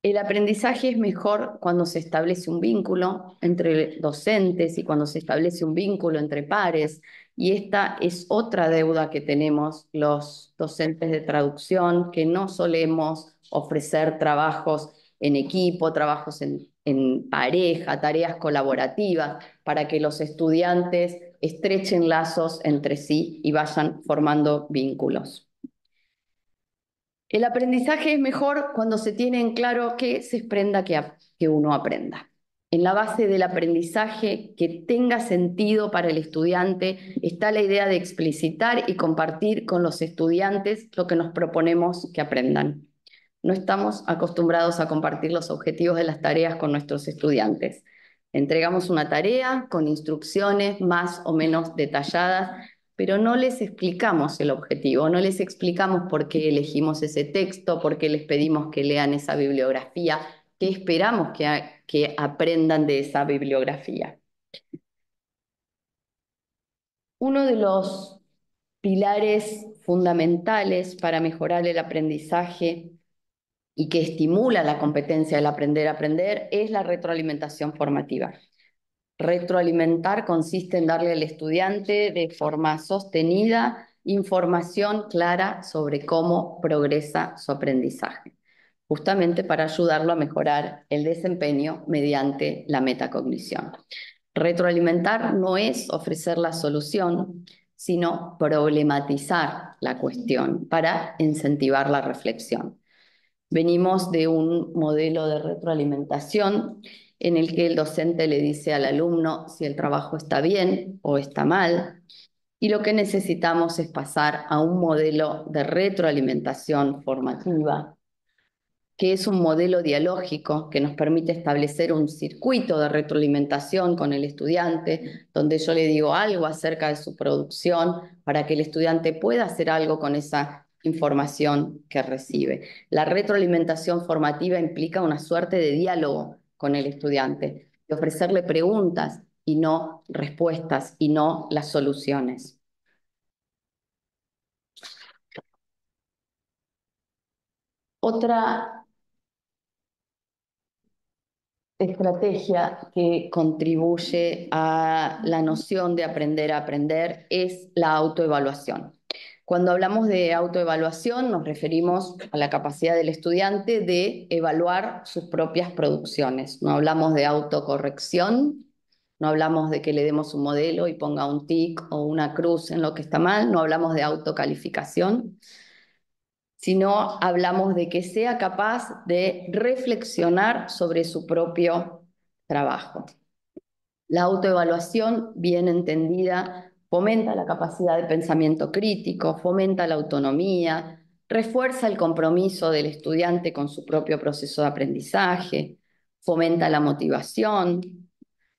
El aprendizaje es mejor cuando se establece un vínculo entre docentes y cuando se establece un vínculo entre pares. Y esta es otra deuda que tenemos los docentes de traducción, que no solemos ofrecer trabajos en equipo, trabajos en pareja, tareas colaborativas, para que los estudiantes estrechen lazos entre sí y vayan formando vínculos. El aprendizaje es mejor cuando se tiene en claro qué se espera que uno aprenda. En la base del aprendizaje que tenga sentido para el estudiante está la idea de explicitar y compartir con los estudiantes lo que nos proponemos que aprendan. No estamos acostumbrados a compartir los objetivos de las tareas con nuestros estudiantes. Entregamos una tarea con instrucciones más o menos detalladas, pero no les explicamos el objetivo, no les explicamos por qué elegimos ese texto, por qué les pedimos que lean esa bibliografía, qué esperamos que aprendan de esa bibliografía. Uno de los pilares fundamentales para mejorar el aprendizaje y que estimula la competencia del aprender a aprender es la retroalimentación formativa. Retroalimentar consiste en darle al estudiante de forma sostenida información clara sobre cómo progresa su aprendizaje, justamente para ayudarlo a mejorar el desempeño mediante la metacognición. Retroalimentar no es ofrecer la solución, sino problematizar la cuestión para incentivar la reflexión. Venimos de un modelo de retroalimentación en el que el docente le dice al alumno si el trabajo está bien o está mal, y lo que necesitamos es pasar a un modelo de retroalimentación formativa, que es un modelo dialógico que nos permite establecer un circuito de retroalimentación con el estudiante, donde yo le digo algo acerca de su producción para que el estudiante pueda hacer algo con esa información que recibe. La retroalimentación formativa implica una suerte de diálogo con el estudiante, de ofrecerle preguntas y no respuestas y no las soluciones. Otra estrategia que contribuye a la noción de aprender a aprender es la autoevaluación. Cuando hablamos de autoevaluación nos referimos a la capacidad del estudiante de evaluar sus propias producciones. No hablamos de autocorrección, no hablamos de que le demos un modelo y ponga un tic o una cruz en lo que está mal, no hablamos de autocalificación, sino hablamos de que sea capaz de reflexionar sobre su propio trabajo. La autoevaluación, bien entendida, fomenta la capacidad de pensamiento crítico, fomenta la autonomía, refuerza el compromiso del estudiante con su propio proceso de aprendizaje, fomenta la motivación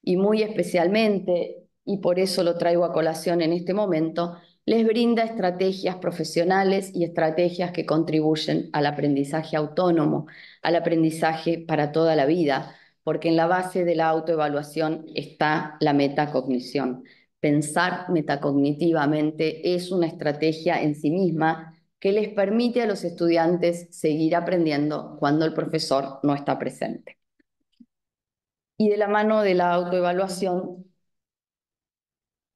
y muy especialmente, y por eso lo traigo a colación en este momento, les brinda estrategias profesionales y estrategias que contribuyen al aprendizaje autónomo, al aprendizaje para toda la vida, porque en la base de la autoevaluación está la metacognición. Pensar metacognitivamente es una estrategia en sí misma que les permite a los estudiantes seguir aprendiendo cuando el profesor no está presente. Y de la mano de la autoevaluación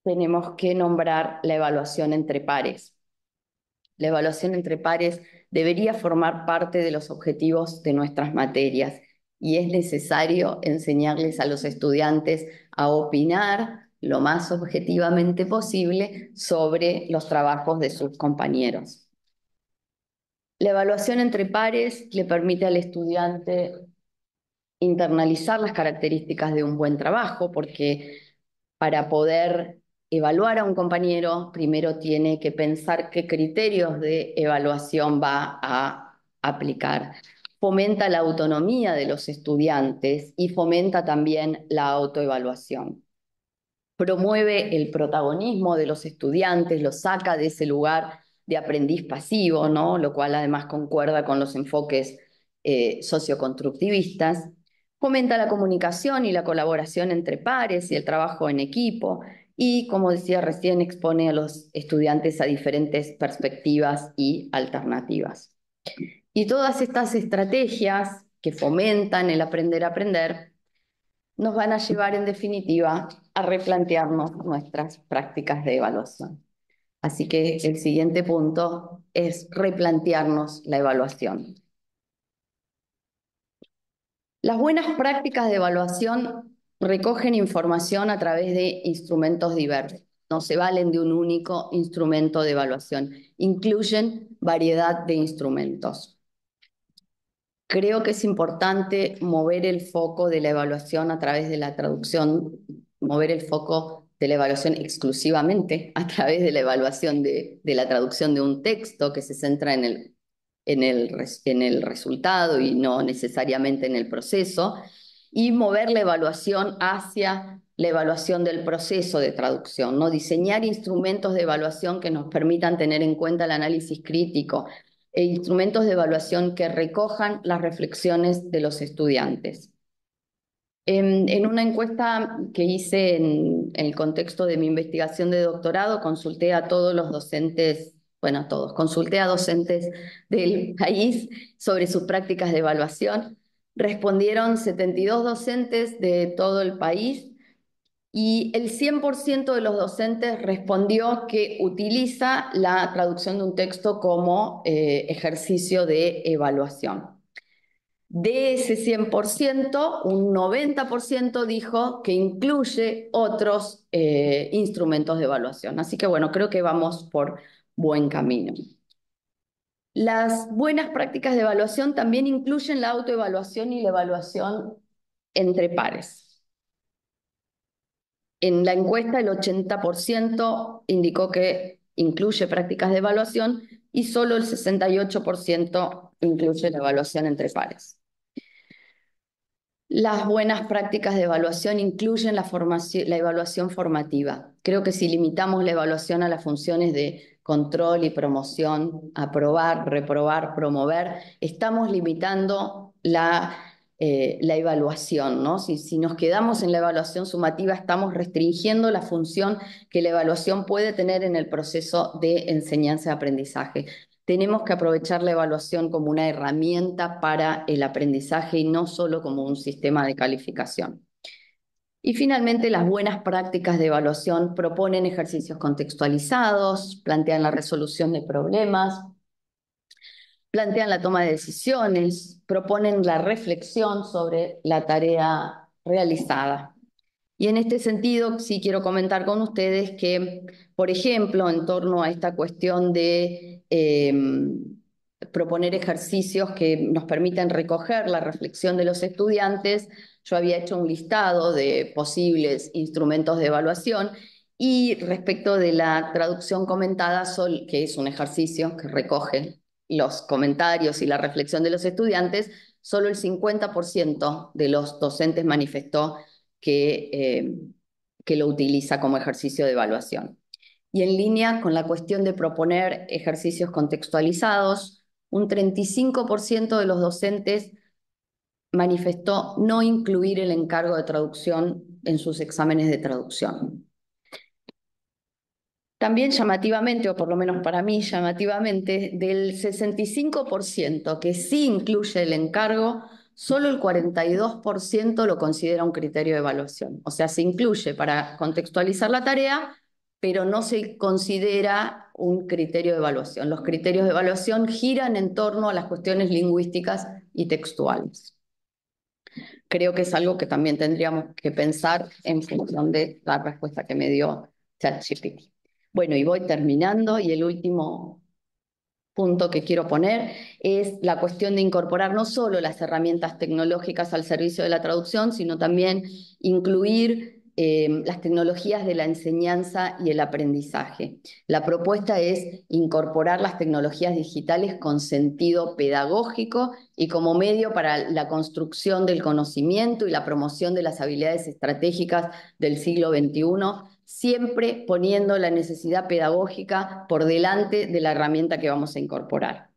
tenemos que nombrar la evaluación entre pares. La evaluación entre pares debería formar parte de los objetivos de nuestras materias y es necesario enseñarles a los estudiantes a opinar lo más objetivamente posible sobre los trabajos de sus compañeros. La evaluación entre pares le permite al estudiante internalizar las características de un buen trabajo, porque para poder evaluar a un compañero, primero tiene que pensar qué criterios de evaluación va a aplicar. Fomenta la autonomía de los estudiantes y fomenta también la autoevaluación. Promueve el protagonismo de los estudiantes, los saca de ese lugar de aprendiz pasivo, ¿no? Lo cual además concuerda con los enfoques socioconstructivistas. Fomenta la comunicación y la colaboración entre pares y el trabajo en equipo. Y, como decía recién, expone a los estudiantes a diferentes perspectivas y alternativas. Y todas estas estrategias que fomentan el aprender a aprender nos van a llevar en definitiva a replantearnos nuestras prácticas de evaluación. Así que el siguiente punto es replantearnos la evaluación. Las buenas prácticas de evaluación recogen información a través de instrumentos diversos. No se valen de un único instrumento de evaluación. Incluyen variedad de instrumentos. Creo que es importante mover el foco de la evaluación a través de la traducción, mover el foco de la evaluación exclusivamente a través de la evaluación de la traducción de un texto que se centra en el resultado y no necesariamente en el proceso, y mover la evaluación hacia la evaluación del proceso de traducción, ¿no? Diseñar instrumentos de evaluación que nos permitan tener en cuenta el análisis crítico, e instrumentos de evaluación que recojan las reflexiones de los estudiantes. En una encuesta que hice en el contexto de mi investigación de doctorado, consulté a todos los docentes, bueno, a todos, consulté a docentes del país sobre sus prácticas de evaluación. Respondieron 72 docentes de todo el país y el 100% de los docentes respondió que utiliza la traducción de un texto como ejercicio de evaluación. De ese 100%, un 90% dijo que incluye otros instrumentos de evaluación. Así que bueno, creo que vamos por buen camino. Las buenas prácticas de evaluación también incluyen la autoevaluación y la evaluación entre pares. En la encuesta, el 80% indicó que incluye prácticas de evaluación y solo el 68% incluye la evaluación entre pares. Las buenas prácticas de evaluación incluyen la evaluación formativa. Creo que si limitamos la evaluación a las funciones de control y promoción, aprobar, reprobar, promover, estamos limitando la evaluación, ¿no? Si nos quedamos en la evaluación sumativa, estamos restringiendo la función que la evaluación puede tener en el proceso de enseñanza-aprendizaje. Tenemos que aprovechar la evaluación como una herramienta para el aprendizaje y no solo como un sistema de calificación. Y finalmente, las buenas prácticas de evaluación proponen ejercicios contextualizados, plantean la resolución de problemas, plantean la toma de decisiones, proponen la reflexión sobre la tarea realizada. Y en este sentido, sí quiero comentar con ustedes que, por ejemplo, en torno a esta cuestión de proponer ejercicios que nos permitan recoger la reflexión de los estudiantes, yo había hecho un listado de posibles instrumentos de evaluación y respecto de la traducción comentada, que es un ejercicio que recoge los comentarios y la reflexión de los estudiantes, solo el 50% de los docentes manifestó que lo utiliza como ejercicio de evaluación. Y en línea con la cuestión de proponer ejercicios contextualizados, un 35% de los docentes manifestó no incluir el encargo de traducción en sus exámenes de traducción. También llamativamente, o por lo menos para mí llamativamente, del 65% que sí incluye el encargo, solo el 42% lo considera un criterio de evaluación. O sea, se incluye para contextualizar la tarea, pero no se considera un criterio de evaluación. Los criterios de evaluación giran en torno a las cuestiones lingüísticas y textuales. Creo que es algo que también tendríamos que pensar en función de la respuesta que me dio ChatGPT. Bueno, y voy terminando, y el último punto que quiero poner es la cuestión de incorporar no solo las herramientas tecnológicas al servicio de la traducción, sino también incluir las tecnologías de la enseñanza y el aprendizaje. La propuesta es incorporar las tecnologías digitales con sentido pedagógico y como medio para la construcción del conocimiento y la promoción de las habilidades estratégicas del siglo XXI, siempre poniendo la necesidad pedagógica por delante de la herramienta que vamos a incorporar.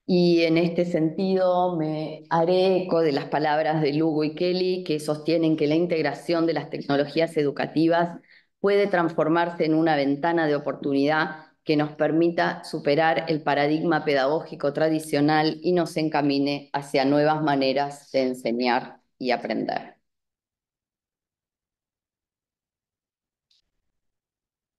Y en este sentido me haré eco de las palabras de Lugo y Kelly, que sostienen que la integración de las tecnologías educativas puede transformarse en una ventana de oportunidad que nos permita superar el paradigma pedagógico tradicional y nos encamine hacia nuevas maneras de enseñar y aprender.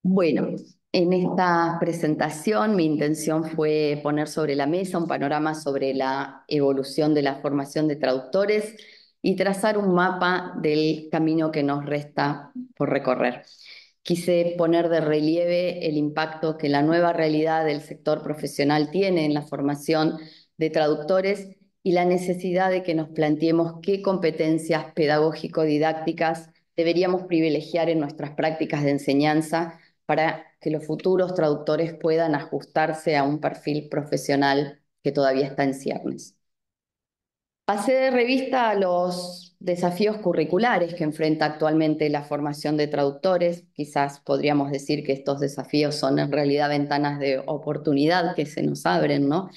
Bueno, en esta presentación mi intención fue poner sobre la mesa un panorama sobre la evolución de la formación de traductores y trazar un mapa del camino que nos resta por recorrer. Quise poner de relieve el impacto que la nueva realidad del sector profesional tiene en la formación de traductores y la necesidad de que nos planteemos qué competencias pedagógico-didácticas deberíamos privilegiar en nuestras prácticas de enseñanza para que los futuros traductores puedan ajustarse a un perfil profesional que todavía está en ciernes. Pasé de revista a los desafíos curriculares que enfrenta actualmente la formación de traductores. Quizás podríamos decir que estos desafíos son en realidad ventanas de oportunidad que se nos abren, ¿no?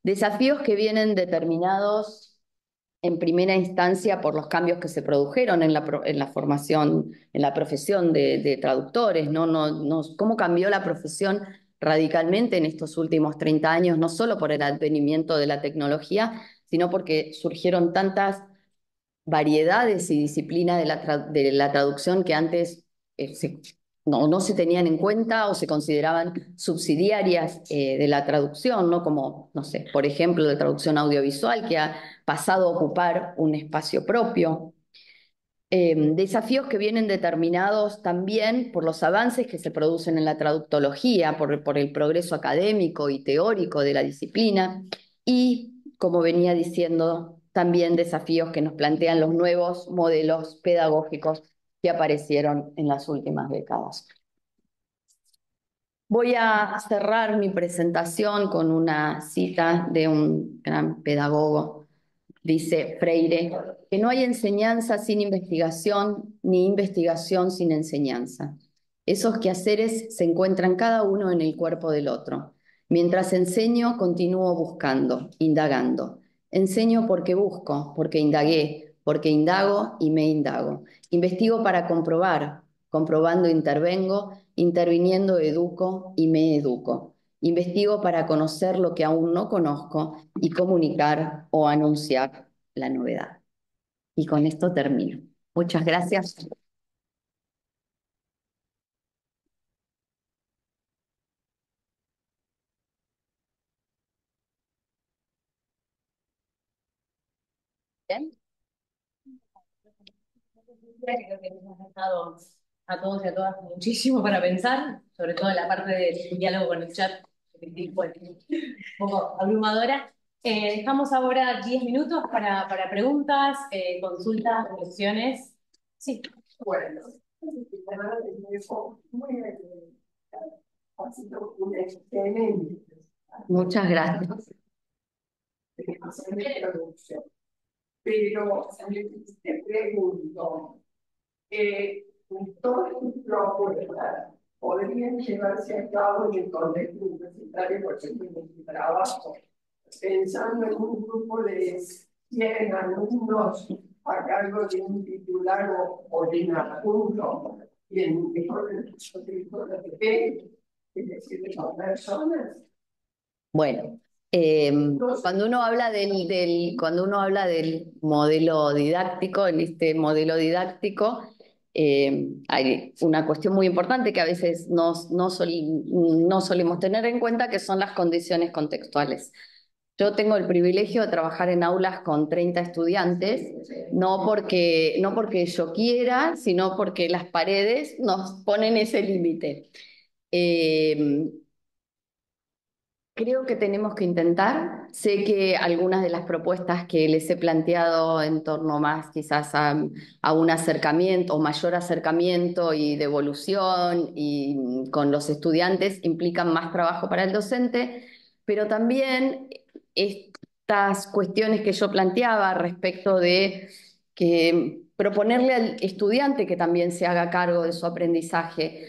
Desafíos que vienen determinados en primera instancia por los cambios que se produjeron en la formación, en la profesión de traductores, ¿no? Cómo cambió la profesión radicalmente en estos últimos 30 años, no solo por el advenimiento de la tecnología, sino porque surgieron tantas variedades y disciplinas de la traducción que antes no se tenían en cuenta o se consideraban subsidiarias de la traducción, ¿no? Como, no sé, por ejemplo, la traducción audiovisual que ha pasado a ocupar un espacio propio. Desafíos que vienen determinados también por los avances que se producen en la traductología, por el progreso académico y teórico de la disciplina y, como venía diciendo, también desafíos que nos plantean los nuevos modelos pedagógicos que aparecieron en las últimas décadas. Voy a cerrar mi presentación con una cita de un gran pedagogo. Dice Freire, que no hay enseñanza sin investigación, ni investigación sin enseñanza. Esos quehaceres se encuentran cada uno en el cuerpo del otro. Mientras enseño, continúo buscando, indagando. Enseño porque busco, porque indagué, porque indago y me indago. Investigo para comprobar, comprobando intervengo, interviniendo educo y me educo. Investigo para conocer lo que aún no conozco y comunicar o anunciar la novedad. Y con esto termino. Muchas gracias. Bien. Creo que nos ha dejado a todos y a todas muchísimo para pensar, sobre todo en la parte del diálogo con el chat, que fue un poco abrumadora. Dejamos ahora 10 minutos para preguntas, consultas, cuestiones. Sí. Bueno. Muchas gracias. Pero te pregunto, todas tus propuestas podrían llevarse a cabo en el contexto universitario, por ejemplo, en tu trabajo, pensando en un grupo de tienen alumnos a cargo de un titulado o de un adjunto, y en mejor de los PP, es decir, son personas. Bueno, cuando uno habla del modelo didáctico, en este modelo didáctico, hay una cuestión muy importante que a veces no solemos tener en cuenta, que son las condiciones contextuales. Yo tengo el privilegio de trabajar en aulas con 30 estudiantes, no porque yo quiera, sino porque las paredes nos ponen ese límite. Creo que tenemos que intentar. Sé que algunas de las propuestas que les he planteado en torno más quizás a un acercamiento o mayor acercamiento y devolución y con los estudiantes implican más trabajo para el docente, pero también estas cuestiones que yo planteaba respecto de que proponerle al estudiante que también se haga cargo de su aprendizaje.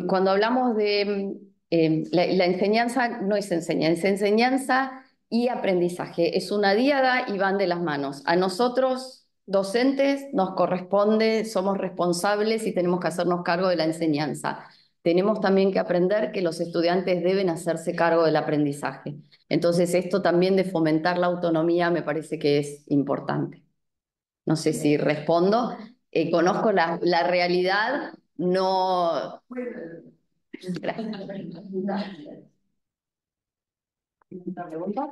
Cuando hablamos de la enseñanza no es enseñanza, es enseñanza y aprendizaje. Es una díada y van de las manos. A nosotros, docentes, nos corresponde, somos responsables y tenemos que hacernos cargo de la enseñanza. Tenemos también que aprender que los estudiantes deben hacerse cargo del aprendizaje. Entonces, esto también de fomentar la autonomía me parece que es importante. No sé si respondo. Conozco la realidad, no... Gracias. ¿Otra pregunta?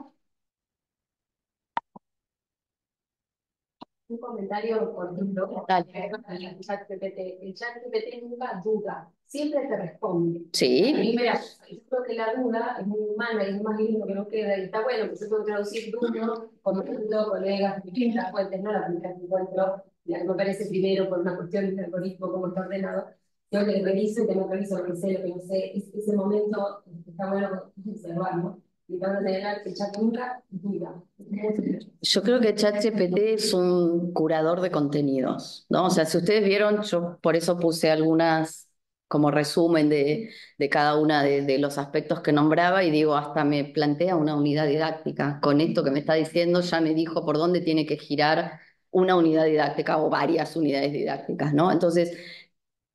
Un comentario, por ejemplo, Dale. el ChatGPT nunca duda, siempre te responde. Sí. Primera, yo creo que la duda es muy humana y es más lindo que no queda, y está bueno, que se puede traducir dudo, conociendo colegas de distintas fuentes, no la primera que encuentro, la que me parece primero por una cuestión de algoritmo, cómo está ordenado, yo que reviso y que no reviso, lo que sé, lo que no sé, ese momento está bueno observarlo. Y para tener que chat nunca duda. Yo creo que ChatGPT es un curador de contenidos, ¿no? O sea, si ustedes vieron, yo por eso puse algunas como resumen de cada una de los aspectos que nombraba y digo, hasta me plantea una unidad didáctica. Con esto que me está diciendo ya me dijo por dónde tiene que girar una unidad didáctica o varias unidades didácticas, ¿no? Entonces,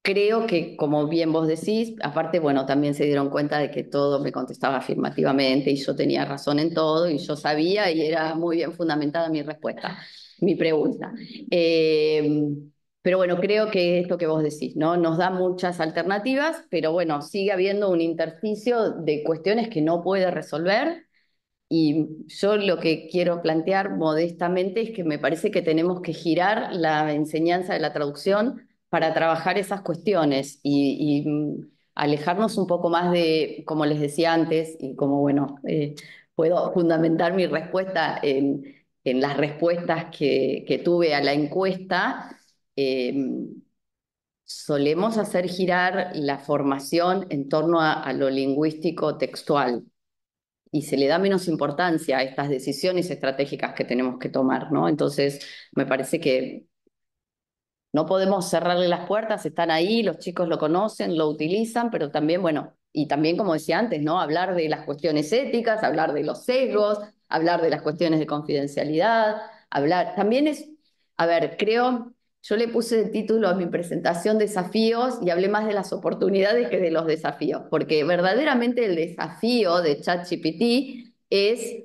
creo que, como bien vos decís, aparte, bueno, también se dieron cuenta de que todo me contestaba afirmativamente y yo tenía razón en todo y yo sabía y era muy bien fundamentada mi respuesta, mi pregunta. Pero bueno, creo que esto que vos decís, ¿no? Nos da muchas alternativas, pero bueno, sigue habiendo un intersticio de cuestiones que no puede resolver. Y yo lo que quiero plantear modestamente es que me parece que tenemos que girar la enseñanza de la traducción para trabajar esas cuestiones y alejarnos un poco más de, como les decía antes, y como bueno, puedo fundamentar mi respuesta en las respuestas que tuve a la encuesta. Solemos hacer girar la formación en torno a lo lingüístico textual y se le da menos importancia a estas decisiones estratégicas que tenemos que tomar, ¿no? Entonces, me parece que no podemos cerrarle las puertas, están ahí, los chicos lo conocen, lo utilizan, pero también, bueno, y también, como decía antes, ¿no? Hablar de las cuestiones éticas, hablar de los sesgos, hablar de las cuestiones de confidencialidad, hablar, también es, a ver, creo, yo le puse de título a mi presentación desafíos y hablé más de las oportunidades que de los desafíos, porque verdaderamente el desafío de ChatGPT es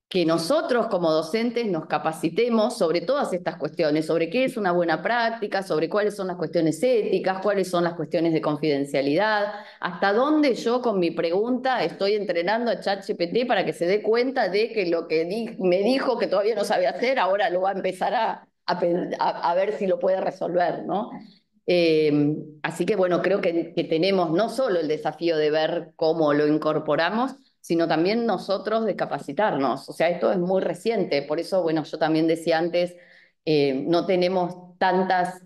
que nosotros como docentes nos capacitemos sobre todas estas cuestiones, sobre qué es una buena práctica, sobre cuáles son las cuestiones éticas, cuáles son las cuestiones de confidencialidad, hasta dónde yo con mi pregunta estoy entrenando a ChatGPT para que se dé cuenta de que lo que me dijo que todavía no sabe hacer, ahora lo va a empezar a ver si lo puede resolver, ¿no? Así que bueno, creo que tenemos no solo el desafío de ver cómo lo incorporamos, sino también nosotros de capacitarnos. O sea, esto es muy reciente, por eso, bueno, yo también decía antes, no tenemos tantas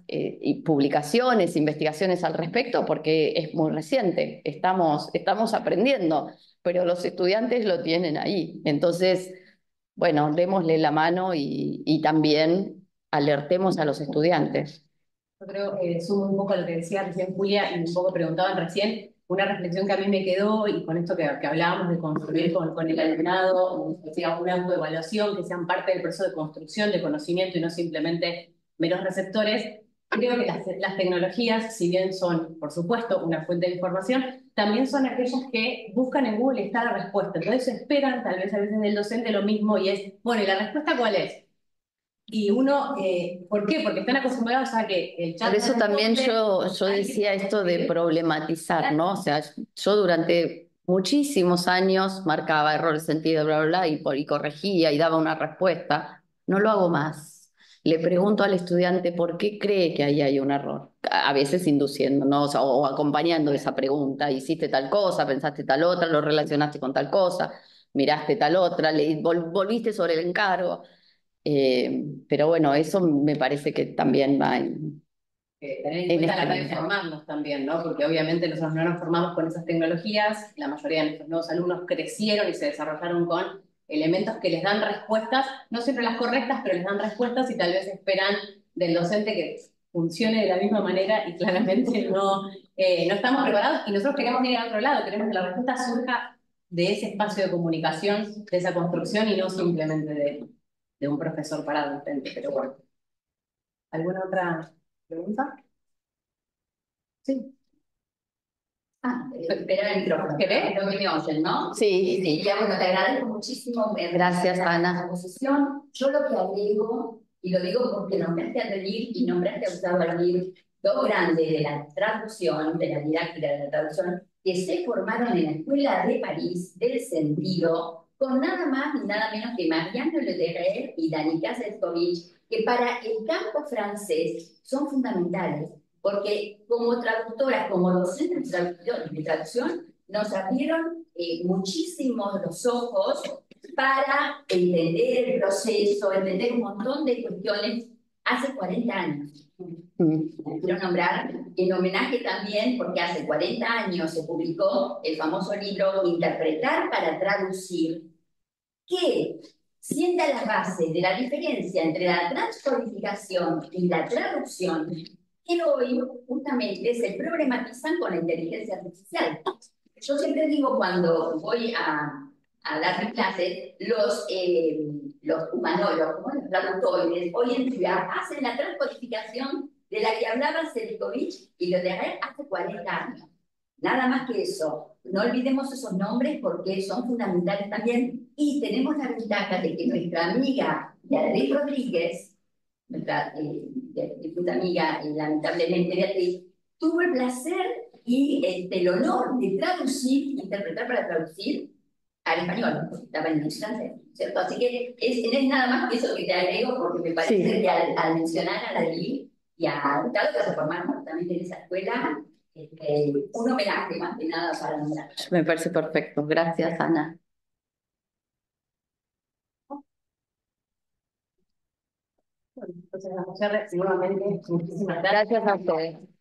publicaciones, investigaciones al respecto, porque es muy reciente, estamos aprendiendo, pero los estudiantes lo tienen ahí. Entonces, bueno, démosle la mano y también alertemos a los estudiantes. Yo creo que sumo un poco a lo que decía recién Julia y un poco preguntaban recién, una reflexión que a mí me quedó, y con esto que hablábamos de construir con el alumnado, o sea, una autoevaluación, que sean parte del proceso de construcción de conocimiento y no simplemente meros receptores. Creo que las tecnologías, si bien son, por supuesto, una fuente de información, también son aquellas que buscan en Google y está la respuesta. Entonces esperan, tal vez a veces del docente, lo mismo, y es, bueno, ¿y la respuesta cuál es? Y uno, ¿por qué? Porque están acostumbrados a que el chat... Por eso también yo hay que- decía esto de problematizar, ¿no? O sea, yo durante muchísimos años marcaba error de sentido, bla, bla, bla, y corregía y daba una respuesta. No lo hago más. Le pregunto al estudiante por qué cree que ahí hay un error. A veces induciendo, ¿no? O acompañando esa pregunta. Hiciste tal cosa, pensaste tal otra, lo relacionaste con tal cosa, miraste tal otra, volviste sobre el encargo. Pero bueno, eso me parece que también va tener en en cuenta la este hora de formarnos también, ¿no? Porque obviamente nosotros no nos formamos con esas tecnologías, la mayoría de nuestros nuevos alumnos crecieron y se desarrollaron con elementos que les dan respuestas, no siempre las correctas, pero les dan respuestas y tal vez esperan del docente que funcione de la misma manera y claramente no estamos preparados y nosotros queremos ir al otro lado, queremos que la respuesta surja de ese espacio de comunicación, de esa construcción y no simplemente de un profesor parado enfrente, pero bueno. ¿Alguna otra pregunta? Sí. Espera el micrófono. ¿Querés? Creo que me oyen, ¿no? Sí, sí. Ya, bueno, te agradezco muchísimo. Gracias, Ana. La posición. Yo lo que agrego, y lo digo porque nombraste a Relir y nombraste a Gustavo Relir, dos grandes de la traducción, de la didáctica de la traducción, que se formaron en la Escuela de París del Sentido, con nada más ni nada menos que Mariano Lederer y Danica Sefcovic, que para el campo francés son fundamentales, porque como traductoras, como docentes de traducción, nos abrieron muchísimos los ojos para entender el proceso, entender un montón de cuestiones hace 40 años. Quiero nombrar en homenaje también, porque hace 40 años se publicó el famoso libro Interpretar para traducir, que sienta las bases de la diferencia entre la transcodificación y la traducción, que hoy justamente se problematizan con la inteligencia artificial. Yo siempre digo cuando voy a dar mis clases, los humanólogos, los traductores, hoy en día hacen la transcodificación de la que hablaba Sefcovic y lo de hace 40 años. Nada más que eso. No olvidemos esos nombres porque son fundamentales también. Y tenemos la ventaja de que nuestra amiga Beatriz Rodríguez, nuestra difunta amiga, lamentablemente Beatriz, tuvo el placer y el honor de traducir, interpretar para traducir al español, estaba en el francés, ¿cierto? Así que es nada más que eso que te agrego, porque me parece que al mencionar a la Lili y a Gustavo, que se formaron justamente en esa escuela, un homenaje más que nada para nosotros. Me parece perfecto. Gracias, Ana. Entonces, vamos a nuevamente, muchísimas gracias. Gracias a ustedes.